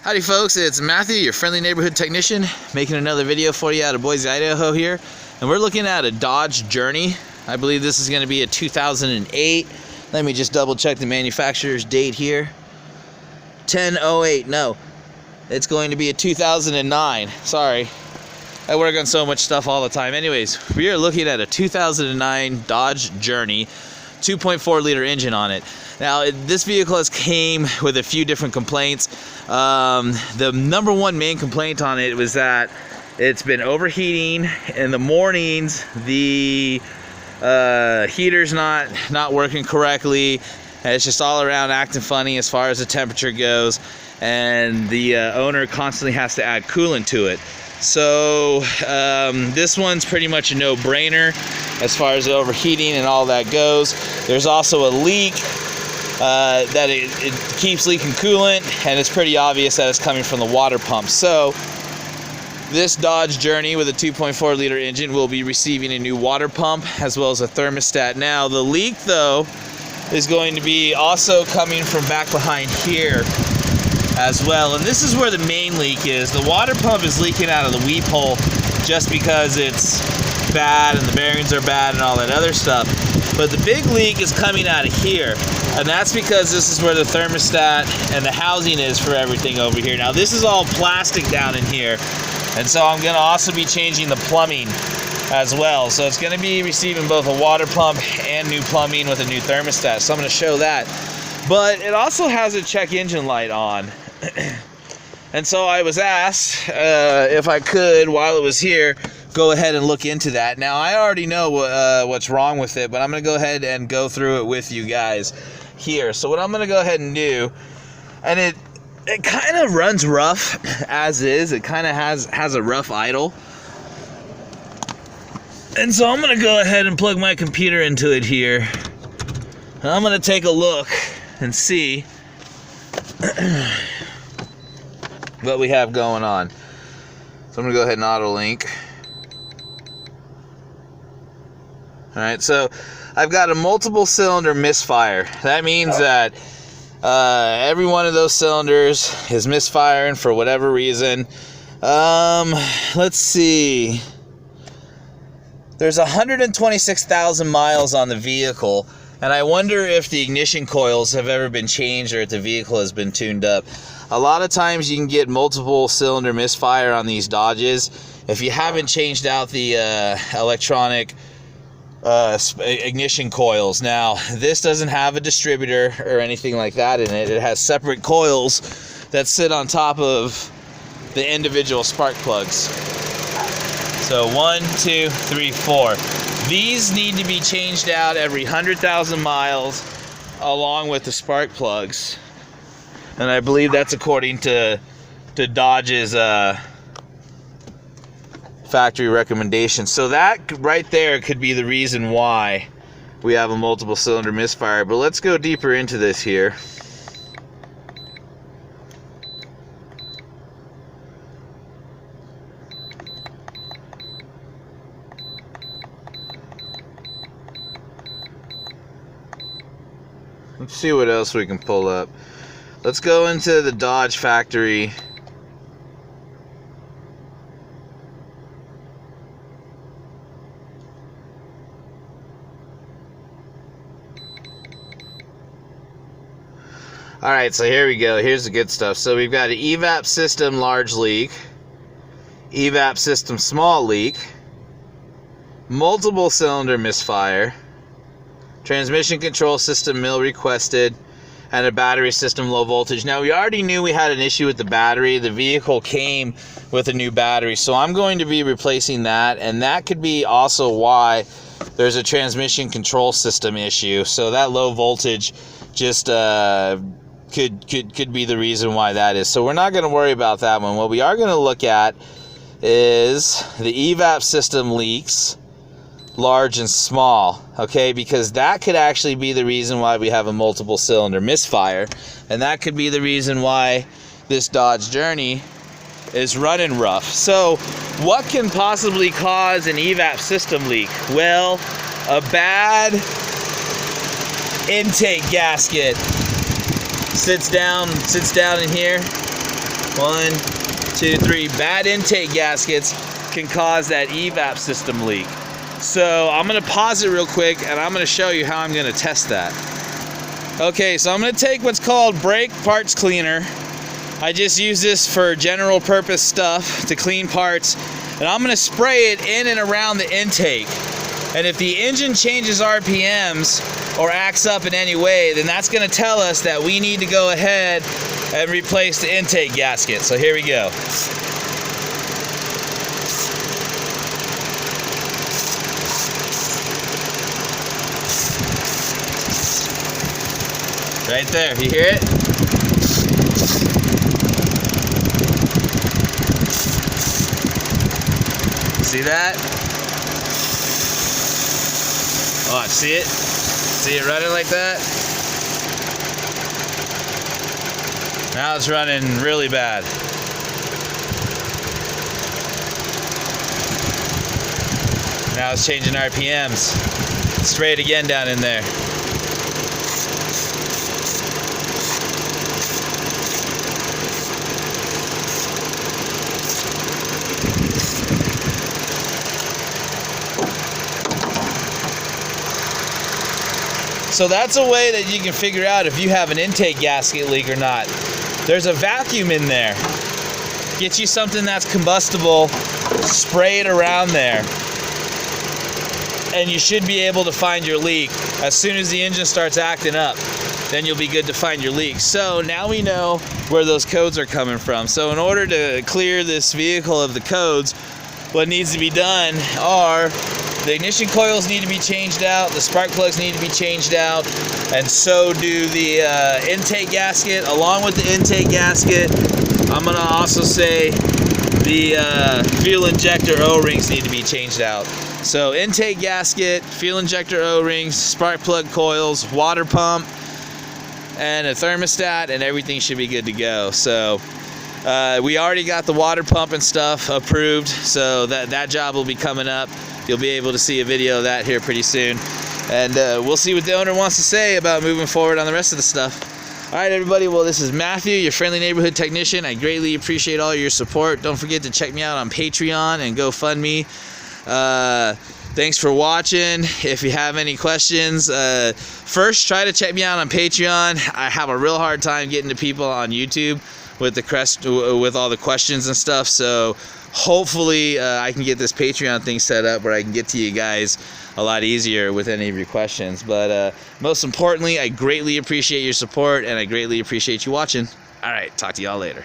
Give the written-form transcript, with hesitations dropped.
Howdy folks, it's Matthew, your friendly neighborhood technician, making another video for you out of Boise, Idaho here. And we're looking at a Dodge Journey. I believe this is going to be a 2008. Let me just double check the manufacturer's date here. 10/08, no. It's going to be a 2009, sorry. I work on so much stuff all the time. Anyways, we are looking at a 2009 Dodge Journey, 2.4 liter engine on it. Now, this vehicle has came with a few different complaints. The number one main complaint on it was that it's been overheating in the mornings. The heater's not working correctly. And it's just all around acting funny as far as the temperature goes. And the owner constantly has to add coolant to it. So this one's pretty much a no-brainer as far as the overheating and all that goes. There's also a leak that it keeps leaking coolant, and it's pretty obvious that it's coming from the water pump. So this Dodge Journey with a 2.4 liter engine will be receiving a new water pump as well as a thermostat. Now the leak though is going to be also coming from back behind here as well, and this is where the main leak is. The water pump is leaking out of the weep hole just because it's bad and the bearings are bad and all that other stuff. But the big leak is coming out of here, and that's because this is where the thermostat and the housing is for everything over here. Now this is all plastic down in here, and so I'm going to also be changing the plumbing as well. So it's going to be receiving both a water pump and new plumbing with a new thermostat. So I'm going to show that. But it also has a check engine light on. And so I was asked if I could, while it was here, go ahead and look into that. Now I already know what's wrong with it, but I'm going to go ahead and go through it with you guys here. So what I'm going to go ahead and do, and it kind of runs rough as is. It kind of has a rough idle. And so I'm going to go ahead and plug my computer into it here. And I'm going to take a look and see what we have going on. So I'm going to go ahead and auto link. Alright, so I've got a multiple cylinder misfire. That means that every one of those cylinders is misfiring for whatever reason. Let's see. There's 126,000 miles on the vehicle, and I wonder if the ignition coils have ever been changed or if the vehicle has been tuned up. A lot of times you can get multiple cylinder misfire on these Dodges if you haven't changed out the electronic ignition coils. Now this doesn't have a distributor or anything like that in it. It has separate coils that sit on top of the individual spark plugs. So 1, 2, 3, 4. These need to be changed out every 100,000 miles along with the spark plugs. And I believe that's according to Dodge's factory recommendations. So that right there could be the reason why we have a multiple cylinder misfire. But let's go deeper into this here. Let's see what else we can pull up. Let's go into the Dodge factory. Alright, so here we go. Here's the good stuff. So we've got an Evap system large leak, Evap system small leak, multiple cylinder misfire, transmission control system mil requested, and a battery system low voltage. Now we already knew we had an issue with the battery. The vehicle came with a new battery, so I'm going to be replacing that, and that could be also why there's a transmission control system issue. So that low voltage just could be the reason why that is. So we're not going to worry about that one. What we are going to look at is the Evap system leaks, large and small, okay, because that could actually be the reason why we have a multiple cylinder misfire, and that could be the reason why this Dodge Journey is running rough. So what can possibly cause an Evap system leak? Well, a bad intake gasket sits down in here, 1, 2, 3. Bad intake gaskets can cause that evap system leak. So I'm gonna pause it real quick and I'm gonna show you how I'm gonna test that. Okay, so I'm gonna take what's called brake parts cleaner. I just use this for general purpose stuff to clean parts, and I'm gonna spray it in and around the intake. And if the engine changes RPMs or acts up in any way, then that's gonna tell us that we need to go ahead and replace the intake gasket. So here we go. Right there, you hear it? See that? Oh, see it? See it running like that? Now it's running really bad. Now it's changing RPMs. Spray it again down in there. So that's a way that you can figure out if you have an intake gasket leak or not. There's a vacuum in there. Get you something that's combustible, spray it around there, and you should be able to find your leak. As soon as the engine starts acting up, then you'll be good to find your leak. So now we know where those codes are coming from. So in order to clear this vehicle of the codes, what needs to be done are the ignition coils need to be changed out, the spark plugs need to be changed out, and so do the intake gasket. Along with the intake gasket, I'm gonna also say the fuel injector O-rings need to be changed out. So intake gasket, fuel injector O-rings, spark plug coils, water pump, and a thermostat, and everything should be good to go. So we already got the water pump and stuff approved, so that job will be coming up. You'll be able to see a video of that here pretty soon. And we'll see what the owner wants to say about moving forward on the rest of the stuff. All right, everybody. Well, this is Matthew, your friendly neighborhood technician. I greatly appreciate all your support. Don't forget to check me out on Patreon and GoFundMe. Thanks for watching. If you have any questions, first try to check me out on Patreon. I have a real hard time getting to people on YouTube with all the questions and stuff. So hopefully I can get this Patreon thing set up where I can get to you guys a lot easier with any of your questions. But most importantly, I greatly appreciate your support and I greatly appreciate you watching. All right, talk to y'all later.